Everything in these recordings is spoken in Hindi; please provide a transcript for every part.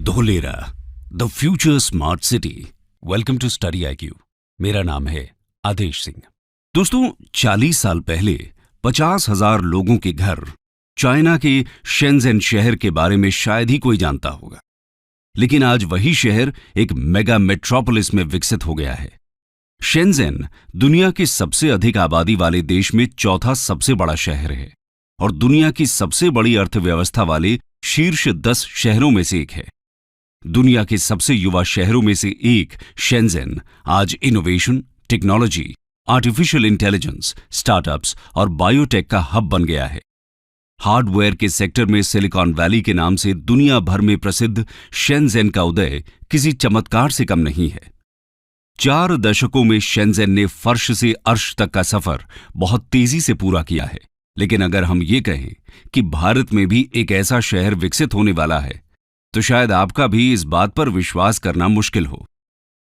Dholera, the future smart city. Welcome to study IQ। मेरा नाम है आदेश सिंह। दोस्तों, 40 साल पहले 50,000 लोगों के घर चाइना के शेंज़ेन शहर के बारे में शायद ही कोई जानता होगा, लेकिन आज वही शहर एक मेगा मेट्रोपोलिस में विकसित हो गया है। शेंज़ेन दुनिया के सबसे अधिक आबादी वाले देश में चौथा सबसे बड़ा शहर है और दुनिया की सबसे बड़ी अर्थव्यवस्था वाले शीर्ष 10 शहरों में से एक है। दुनिया के सबसे युवा शहरों में से एक शेंज़ेन आज innovation, technology, artificial intelligence, startups और बायोटेक का हब बन गया है। हार्डवेयर के सेक्टर में सिलिकॉन वैली के नाम से दुनिया भर में प्रसिद्ध शेंज़ेन का उदय किसी चमत्कार से कम नहीं है। 4 दशकों में शेंज़ेन ने फर्श से अर्श तक का सफर बहुत तेजी से पूरा किया है। लेकिन अगर हम ये कहें कि भारत में भी एक ऐसा शहर विकसित होने वाला है, तो शायद आपका भी इस बात पर विश्वास करना मुश्किल हो।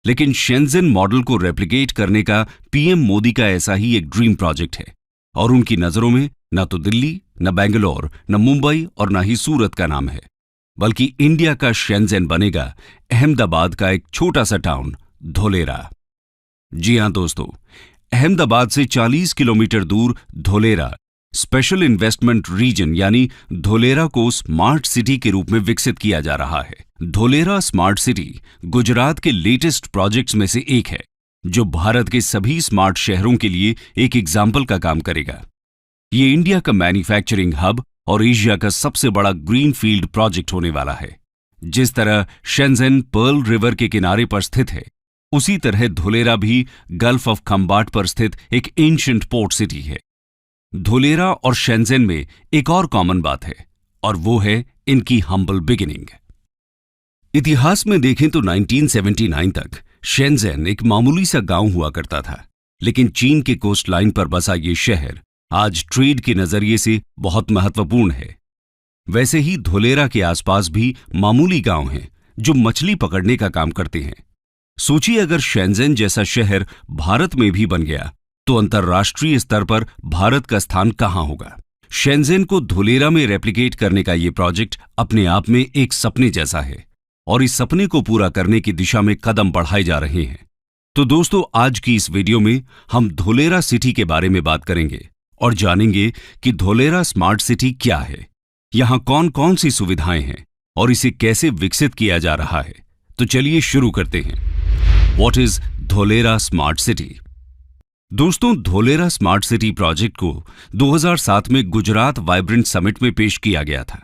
लेकिन शेंज़ेन मॉडल को रेप्लिकेट करने का पीएम मोदी का ऐसा ही एक ड्रीम प्रोजेक्ट है और उनकी नजरों में न तो दिल्ली, न बेंगलोर, न मुंबई और न ही सूरत का नाम है, बल्कि इंडिया का शेंज़ेन बनेगा अहमदाबाद का एक छोटा सा टाउन धोलेरा। जी हां दोस्तों, अहमदाबाद से 40 किलोमीटर दूर धोलेरा स्पेशल इन्वेस्टमेंट रीजन यानी धोलेरा को स्मार्ट सिटी के रूप में विकसित किया जा रहा है। धोलेरा स्मार्ट सिटी गुजरात के लेटेस्ट प्रोजेक्ट्स में से एक है, जो भारत के सभी स्मार्ट शहरों के लिए एक एग्जाम्पल का काम करेगा। ये इंडिया का मैन्युफैक्चरिंग हब और एशिया का सबसे बड़ा ग्रीनफील्ड प्रोजेक्ट होने वाला है। जिस तरह शेंज़ेन पर्ल रिवर के किनारे पर स्थित है, उसी तरह धोलेरा भी गल्फ ऑफ खंबाट पर स्थित एक एंशिएंट पोर्ट सिटी है। धोलेरा और शेंज़ेन में एक और कॉमन बात है और वो है इनकी हम्बल बिगिनिंग। इतिहास में देखें तो 1979 तक शेंज़ेन एक मामूली सा गांव हुआ करता था, लेकिन चीन के कोस्ट लाइन पर बसा ये शहर आज ट्रेड के नजरिए से बहुत महत्वपूर्ण है। वैसे ही धोलेरा के आसपास भी मामूली गांव हैं जो मछली पकड़ने का काम करते हैं। सोचिए, अगर शेंज़ेन जैसा शहर भारत में भी बन गया तो अंतर्राष्ट्रीय स्तर पर भारत का स्थान कहां होगा। शेंज़ेन को धोलेरा में रेप्लिकेट करने का यह प्रोजेक्ट अपने आप में एक सपने जैसा है और इस सपने को पूरा करने की दिशा में कदम बढ़ाए जा रहे हैं। तो दोस्तों, आज की इस वीडियो में हम धोलेरा सिटी के बारे में बात करेंगे और जानेंगे कि धोलेरा स्मार्ट सिटी क्या है, यहां कौन कौन सी सुविधाएं हैं और इसे कैसे विकसित किया जा रहा है। तो चलिए शुरू करते हैं। What is Dholera smart city? दोस्तों, धोलेरा स्मार्ट सिटी प्रोजेक्ट को 2007 में गुजरात वाइब्रेंट समिट में पेश किया गया था।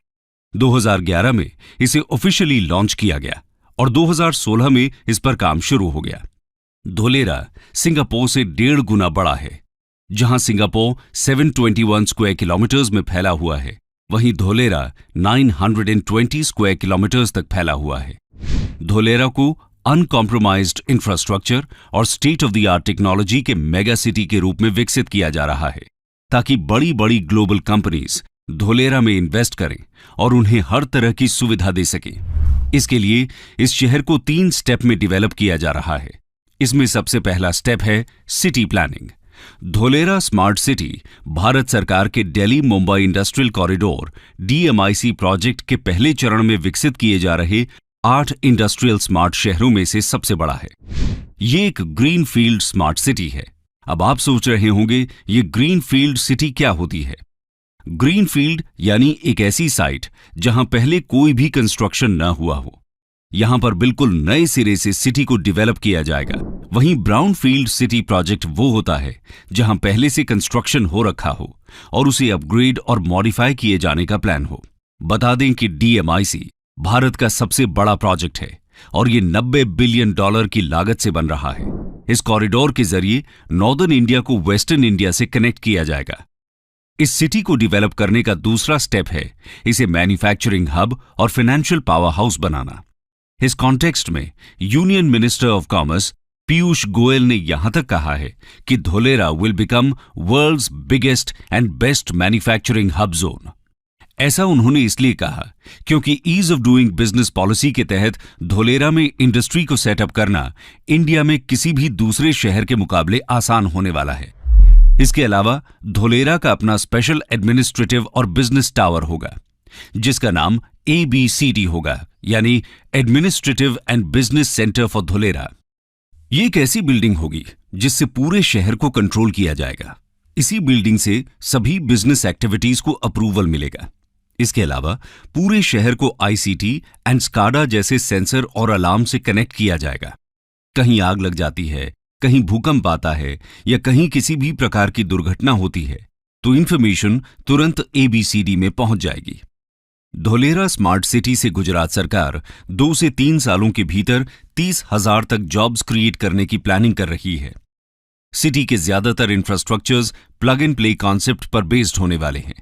2011 में इसे ऑफिशियली लॉन्च किया गया और 2016 में इस पर काम शुरू हो गया। धोलेरा सिंगापुर से 1.5 गुना बड़ा है। जहां सिंगापुर 721 स्क्वायर किलोमीटर्स में फैला हुआ है, वहीं धोलेरा 920 स्क्वायर किलोमीटर्स तक फैला हुआ है। धोलेरा को अनकॉम्प्रोमाइज्ड इंफ्रास्ट्रक्चर और state of the art technology के मेगा सिटी के रूप में विकसित किया जा रहा है, ताकि बड़ी बड़ी ग्लोबल कंपनीज धोलेरा में इन्वेस्ट करें और उन्हें हर तरह की सुविधा दे सकें। इसके लिए इस शहर को 3 स्टेप में डेवलप किया जा रहा है। इसमें सबसे पहला स्टेप है city planning. Dholera smart city Bharat सरकार के Delhi Mumbai industrial corridor DMIC project के पहले चरण में विकसित किए जा रहे 8 इंडस्ट्रियल स्मार्ट शहरों में से सबसे बड़ा है। ये एक ग्रीन फील्ड स्मार्ट सिटी है। अब आप सोच रहे होंगे, ये ग्रीन फील्ड सिटी क्या होती है? ग्रीन फील्ड यानी एक ऐसी साइट जहां पहले कोई भी कंस्ट्रक्शन न हुआ हो। यहां पर बिल्कुल नए सिरे से सिटी को डेवलप किया जाएगा। वहीं ब्राउन फील्ड सिटी प्रोजेक्ट वो होता है जहां पहले से कंस्ट्रक्शन हो रखा हो और उसे अपग्रेड और मॉडिफाई किए जाने का प्लान हो। बता दें कि DMIC भारत का सबसे बड़ा प्रोजेक्ट है और ये $90 बिलियन की लागत से बन रहा है। इस कॉरिडोर के जरिए नॉर्दर्न इंडिया को वेस्टर्न इंडिया से कनेक्ट किया जाएगा। इस सिटी को डेवलप करने का दूसरा स्टेप है इसे मैन्युफैक्चरिंग हब और फाइनेंशियल पावर हाउस बनाना। इस कॉन्टेक्स्ट में union minister of commerce Piyush Goyal ने यहां तक कहा है कि Dholera will become world's biggest and best manufacturing hub zone. ऐसा उन्होंने इसलिए कहा क्योंकि ease of doing business policy के तहत धोलेरा में इंडस्ट्री को सेटअप करना इंडिया में किसी भी दूसरे शहर के मुकाबले आसान होने वाला है। इसके अलावा धोलेरा का अपना स्पेशल एडमिनिस्ट्रेटिव और बिजनेस टावर होगा, जिसका नाम ABCD होगा, यानी administrative and business centre for Dholera. ये एक ऐसी बिल्डिंग होगी जिससे पूरे शहर को कंट्रोल किया जाएगा। इसी बिल्डिंग से सभी बिजनेस एक्टिविटीज को अप्रूवल मिलेगा। इसके अलावा पूरे शहर को ICT एंड स्काडा जैसे सेंसर और अलार्म से कनेक्ट किया जाएगा। कहीं आग लग जाती है, कहीं भूकंप आता है या कहीं किसी भी प्रकार की दुर्घटना होती है तो इंफॉर्मेशन तुरंत ABCD में पहुंच जाएगी। धोलेरा स्मार्ट सिटी से गुजरात सरकार 2 से 3 सालों के भीतर 30,000 तक जॉब्स क्रिएट करने की प्लानिंग कर रही है। सिटी के ज्यादातर infrastructures plug and play concept पर बेस्ड होने वाले हैं,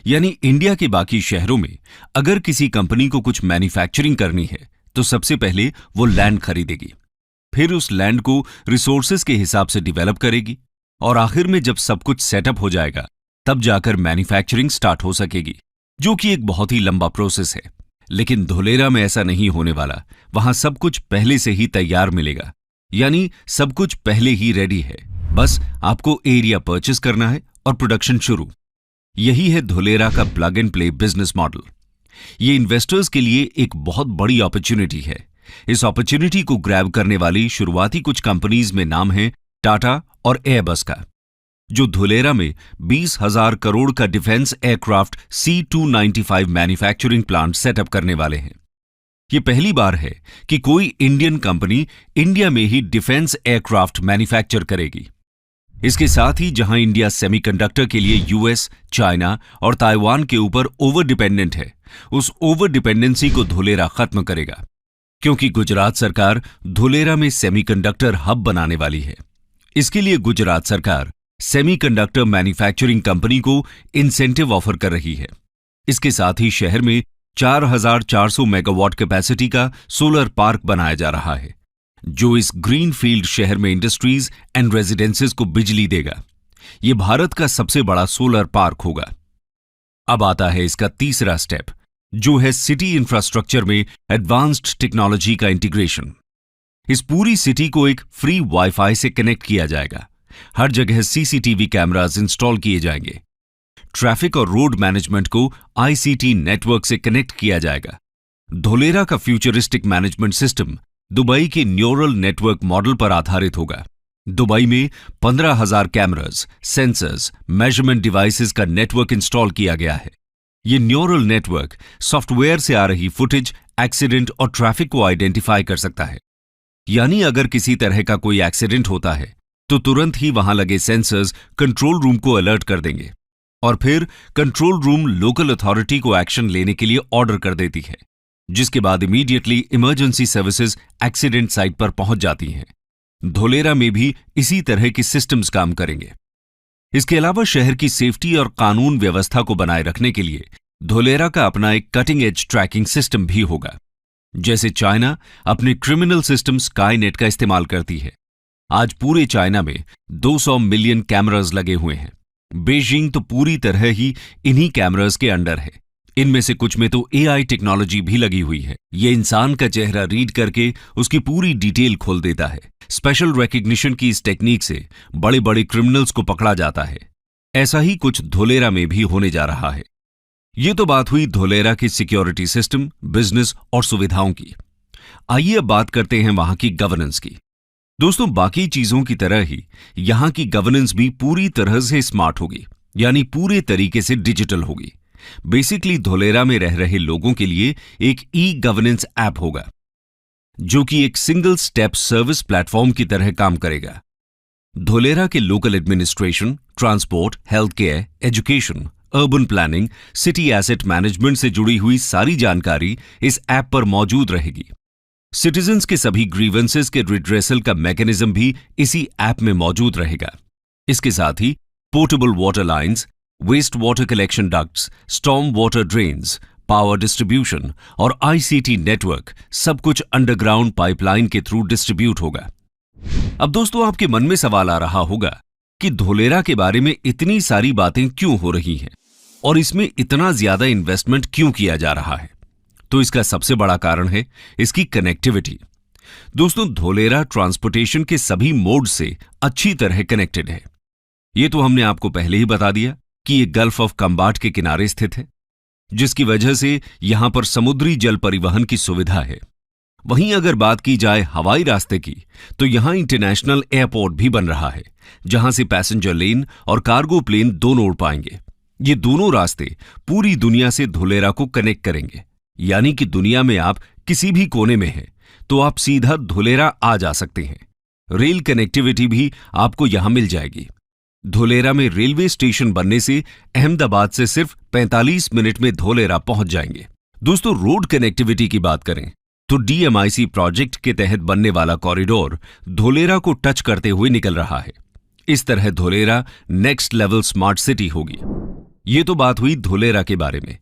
यानी इंडिया के बाकी शहरों में अगर किसी कंपनी को कुछ मैन्युफैक्चरिंग करनी है तो सबसे पहले वो लैंड खरीदेगी, फिर उस लैंड को रिसोर्सेज के हिसाब से डेवलप करेगी और आखिर में जब सब कुछ सेटअप हो जाएगा तब जाकर मैन्युफैक्चरिंग स्टार्ट हो सकेगी, जो कि एक बहुत ही लंबा प्रोसेस है। लेकिन धोलेरा में ऐसा नहीं होने वाला। वहां सब कुछ पहले से ही तैयार मिलेगा, यानी सब कुछ पहले ही रेडी है। बस आपको एरिया परचेस करना है और प्रोडक्शन शुरू। यही है धोलेरा का plug and play business model. ये इन्वेस्टर्स के लिए एक बहुत बड़ी अपॉर्चुनिटी है। इस अपॉर्चुनिटी को ग्रैब करने वाली शुरुआती कुछ कंपनीज में नाम है टाटा और एयरबस का, जो धोलेरा में 20,000 करोड़ का defence aircraft C-295 manufacturing plant setup करने वाले हैं। ये पहली बार है कि कोई इंडियन कंपनी इंडिया में ही डिफेंस एयरक्राफ्ट मैन्युफैक्चर करेगी। इसके साथ ही जहां इंडिया सेमीकंडक्टर के लिए US, चाइना और ताइवान के ऊपर ओवर डिपेंडेंट है, उस ओवर डिपेंडेंसी को धोलेरा खत्म करेगा, क्योंकि गुजरात सरकार धोलेरा में सेमीकंडक्टर हब बनाने वाली है। इसके लिए गुजरात सरकार सेमीकंडक्टर मैन्युफैक्चरिंग कंपनी को इंसेंटिव ऑफर कर रही है। इसके साथ ही शहर में 4,400 मेगावाट कैपेसिटी का सोलर पार्क बनाया जा रहा है, जो इस ग्रीन फील्ड शहर में इंडस्ट्रीज एंड रेजिडेंसेस को बिजली देगा। यह भारत का सबसे बड़ा सोलर पार्क होगा। अब आता है इसका तीसरा स्टेप, जो है सिटी इंफ्रास्ट्रक्चर में एडवांस्ड टेक्नोलॉजी का इंटीग्रेशन। इस पूरी सिटी को एक फ्री वाईफाई से कनेक्ट किया जाएगा। हर जगह CCTV कैमरास इंस्टॉल किए जाएंगे। ट्रैफिक और रोड मैनेजमेंट को ICT नेटवर्क से कनेक्ट किया जाएगा। धोलेरा का फ्यूचरिस्टिक मैनेजमेंट सिस्टम दुबई के न्यूरल नेटवर्क मॉडल पर आधारित होगा। दुबई में 15,000 कैमरास, सेंसर्स, मेजरमेंट डिवाइसेस का नेटवर्क इंस्टॉल किया गया है। ये न्यूरल नेटवर्क सॉफ्टवेयर से आ रही फुटेज, एक्सीडेंट और ट्रैफिक को आइडेंटिफाई कर सकता है। यानी अगर किसी तरह का कोई एक्सीडेंट होता है तो तुरंत ही वहां लगे सेंसर्स कंट्रोल रूम को अलर्ट कर देंगे और फिर कंट्रोल रूम लोकल अथॉरिटी को एक्शन लेने के लिए ऑर्डर कर देती है, जिसके बाद immediately emergency services accident site पर पहुंच जाती हैं। धोलेरा में भी इसी तरह की सिस्टम्स काम करेंगे। इसके अलावा शहर की सेफ्टी और कानून व्यवस्था को बनाए रखने के लिए धोलेरा का अपना एक कटिंग एज ट्रैकिंग सिस्टम भी होगा। जैसे चाइना अपने क्रिमिनल सिस्टम स्काईनेट का इस्तेमाल करती है। आज पूरे चाइना में 200 मिलियन कैमरास लगे हुए हैं। बीजिंग तो पूरी तरह ही इन्हीं कैमरास के अंडर है। इनमें से कुछ में तो AI टेक्नोलॉजी भी लगी हुई है। ये इंसान का चेहरा रीड करके उसकी पूरी डिटेल खोल देता है। स्पेशल रिकग्निशन की इस टेक्निक से बड़े बड़े क्रिमिनल्स को पकड़ा जाता है। ऐसा ही कुछ धोलेरा में भी होने जा रहा है। ये तो बात हुई धोलेरा की सिक्योरिटी सिस्टम, बिजनेस और सुविधाओं की। आइए अब बात करते हैं वहां की गवर्नेंस की। दोस्तों, बाकी चीजों की तरह ही यहां की गवर्नेंस भी पूरी तरह से स्मार्ट होगी, यानी पूरे तरीके से डिजिटल होगी। बेसिकली धोलेरा में रह रहे लोगों के लिए एक ई-गवर्नेंस ऐप होगा, जो कि एक सिंगल स्टेप सर्विस प्लेटफॉर्म की तरह काम करेगा। धोलेरा के local administration, transport, health care, education, urban planning, city asset management से जुड़ी हुई सारी जानकारी इस ऐप पर मौजूद रहेगी। सिटीजन्स के सभी ग्रीवेंसेस के रिड्रेसल का मैकेनिज्म भी इसी ऐप में मौजूद रहेगा। इसके साथ ही portable water lines, waste water collection ducts, storm water drains, power distribution और ICT नेटवर्क सब कुछ अंडरग्राउंड पाइपलाइन के थ्रू डिस्ट्रीब्यूट होगा। अब दोस्तों, आपके मन में सवाल आ रहा होगा कि धोलेरा के बारे में इतनी सारी बातें क्यों हो रही हैं और इसमें इतना ज्यादा इन्वेस्टमेंट क्यों किया जा रहा है। तो इसका सबसे बड़ा कारण है इसकी कनेक्टिविटी। दोस्तों, धोलेरा ट्रांसपोर्टेशन के सभी मोड से अच्छी तरह कनेक्टेड है। यह तो हमने आपको पहले ही बता दिया कि यह गल्फ ऑफ कंबाट के किनारे स्थित है। जिसकी वजह से यहां पर समुद्री जल परिवहन की सुविधा है। वहीं अगर बात की जाए हवाई रास्ते की, तो यहां इंटरनेशनल एयरपोर्ट भी बन रहा है, जहां से पैसेंजर लेन और कार्गो प्लेन दोनों उड़ पाएंगे। ये दोनों रास्ते पूरी दुनिया से धुलेरा को कनेक्ट करेंगे, यानी कि दुनिया में आप किसी भी कोने में हैं तो आप सीधा धुलेरा आ जा सकते हैं। रेल कनेक्टिविटी भी आपको यहां मिल जाएगी। धुलेरा में रेलवे स्टेशन बनने से अहमदाबाद से सिर्फ 45 मिनट में धुलेरा पहुंच जाएंगे। दोस्तों, रोड कनेक्टिविटी की बात करें तो डीएमआईसी प्रोजेक्ट के तहत बनने वाला कॉरिडोर धुलेरा को टच करते हुए निकल रहा है। इस तरह Dholera next level smart city होगी। ये तो बात हुई धुलेरा के बारे में।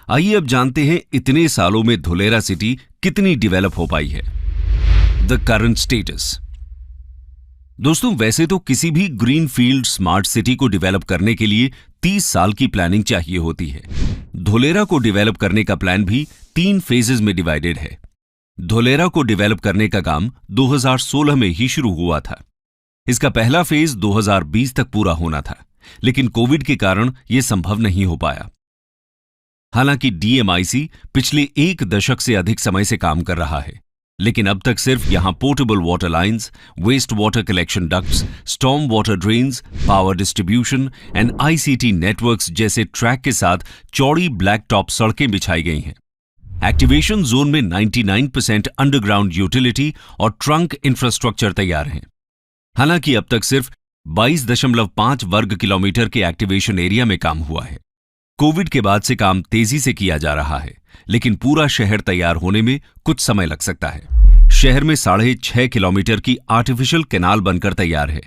आइए अब जानते हैं इतने सालों में धुलेरा सिटी कितनी डेवलप हो पाई है। The current status. दोस्तों, वैसे तो किसी भी ग्रीन फील्ड स्मार्ट सिटी को डेवलप करने के लिए 30 साल की प्लानिंग चाहिए होती है। धुलेरा को डेवलप करने का प्लान भी 3 फेजेस में डिवाइडेड है। धुलेरा को डेवलप करने का काम 2016 में ही शुरू हुआ था। इसका पहला फेज 2020 तक पूरा होना था, लेकिन कोविड के कारण यह संभव नहीं हो पाया। हालांकि डीएमआईसी पिछले 1 दशक से अधिक समय से काम कर रहा है, लेकिन अब तक सिर्फ यहां portable water lines, waste water collection ducts, storm water drains, power distribution and ICT networks जैसे ट्रैक के साथ चौड़ी ब्लैक टॉप सड़कें बिछाई गई हैं। एक्टिवेशन जोन में 99% अंडरग्राउंड यूटिलिटी और ट्रंक इंफ्रास्ट्रक्चर तैयार हैं। हालांकि अब तक सिर्फ 22.5 वर्ग किलोमीटर के एक्टिवेशन एरिया में काम हुआ है। कोविड के बाद से काम तेजी से किया जा रहा है, लेकिन पूरा शहर तैयार होने में कुछ समय लग सकता है। शहर में 6.5 किलोमीटर की आर्टिफिशियल कैनाल बनकर तैयार है।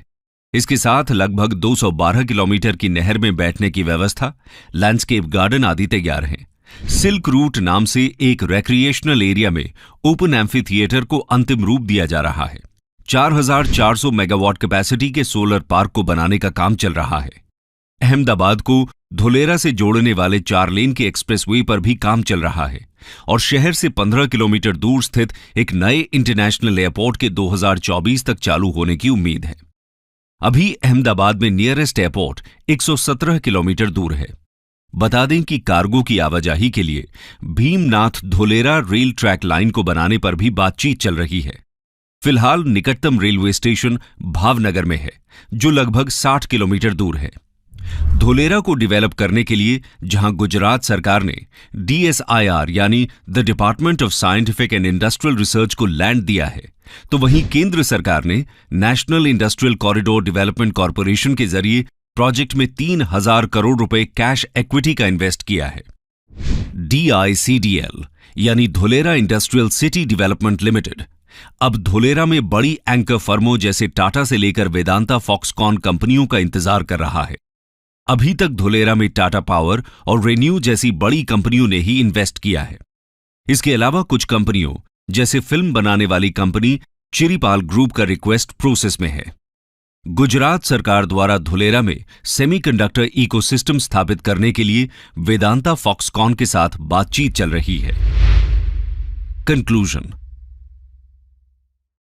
इसके साथ लगभग 212 किलोमीटर की नहर में बैठने की व्यवस्था, लैंडस्केप गार्डन आदि तैयार हैं। सिल्क रूट नाम से एक रिक्रिएशनल एरिया में ओपन एम्फी थिएटर को अंतिम रूप दिया जा रहा है। 4400 मेगावाट कैपेसिटी के सोलर पार्क को बनाने का काम चल रहा है। अहमदाबाद को धुलेरा से जोड़ने वाले 4 लेन के एक्सप्रेसवे पर भी काम चल रहा है और शहर से 15 किलोमीटर दूर स्थित एक नए इंटरनेशनल एयरपोर्ट के 2024 तक चालू होने की उम्मीद है। अभी अहमदाबाद में नियरेस्ट एयरपोर्ट 117 किलोमीटर दूर है। बता दें कि कार्गो की आवाजाही के लिए Bhimnath Dholera rail track line को बनाने पर भी बातचीत चल रही है। फिलहाल निकटतम रेलवे स्टेशन भावनगर में है, जो लगभग 60 किलोमीटर दूर है। धुलेरा को डेवलप करने के लिए जहां गुजरात सरकार ने DSIR यानी the department of scientific and industrial research को लैंड दिया है, तो वहीं केंद्र सरकार ने national industrial corridor development corporation के जरिए प्रोजेक्ट में 3000 करोड़ रुपए कैश इक्विटी का इन्वेस्ट किया है। DICDL यानी Dholera industrial city development limited अब धुलेरा में बड़ी एंकर फर्मों जैसे टाटा से लेकर वेदांता फॉक्सकॉन कंपनियों का इंतजार कर रहा है। अभी तक धुलेरा में टाटा पावर और रेन्यू जैसी बड़ी कंपनियों ने ही इन्वेस्ट किया है। इसके अलावा कुछ कंपनियों जैसे फिल्म बनाने वाली कंपनी चिरीपाल ग्रुप का रिक्वेस्ट प्रोसेस में है। गुजरात सरकार द्वारा धुलेरा में सेमीकंडक्टर इकोसिस्टम स्थापित करने के लिए वेदांता फॉक्सकॉन के साथ बातचीत चल रही है। कंक्लूजन।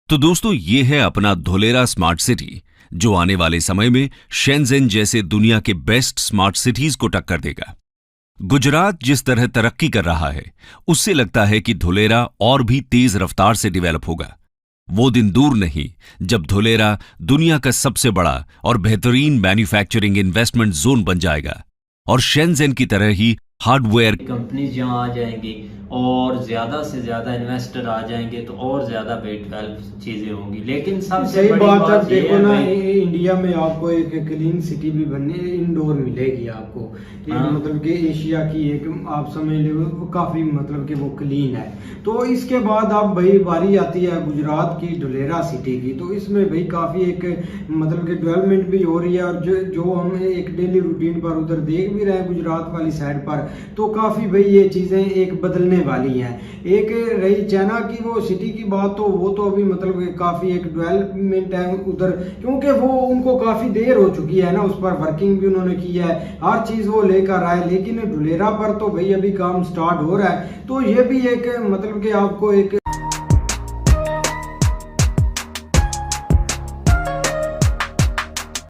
तो दोस्तों, ये है अपना धुलेरा स्मार्ट सिटी, जो आने वाले समय में शेंजेन जैसे दुनिया के बेस्ट स्मार्ट सिटीज को टक्कर देगा। गुजरात जिस तरह तरक्की कर रहा है, उससे लगता है कि धुलेरा और भी तेज रफ्तार से डेवलप होगा। वो दिन दूर नहीं जब धुलेरा दुनिया का सबसे बड़ा और बेहतरीन मैन्युफैक्चरिंग इन्वेस्टमेंट जोन बन जाएगा और शेंजेन की तरह ही हार्डवेयर कंपनीज यहाँ आ जाएंगी और ज्यादा से ज्यादा इन्वेस्टर आ जाएंगे, तो और ज्यादा डेवलप चीजें होंगी। लेकिन सबसे बड़ी बात अब देखो ना, इंडिया में आपको एक क्लीन सिटी भी बनने इंडोर मिलेगी आपको। मतलब कि एशिया की एक आप समझ लो काफी मतलब कि वो क्लीन है। तो इसके बाद अब भाई बारी आती है गुजरात की धुलेरा सिटी की, तो इसमें भाई काफी एक मतलब कि डेवलपमेंट भी हो रही है। और जो हम एक डेली रूटीन पर उधर देख भी रहे हैं गुजरात वाली साइड पर, तो काफी भाई ये चीजें एक बदलने वाली हैं। एक रही चाइना की वो सिटी की बात, तो वो तो अभी मतलब काफी एक डेवलपमेंट है उधर, क्योंकि वो उनको काफी देर हो चुकी है ना, उस पर वर्किंग भी उन्होंने की है, हर चीज वो लेकर आए। लेकिन धुलेरा पर तो भाई अभी काम स्टार्ट हो रहा है। तो ये भी एक मतलब कि आपको एक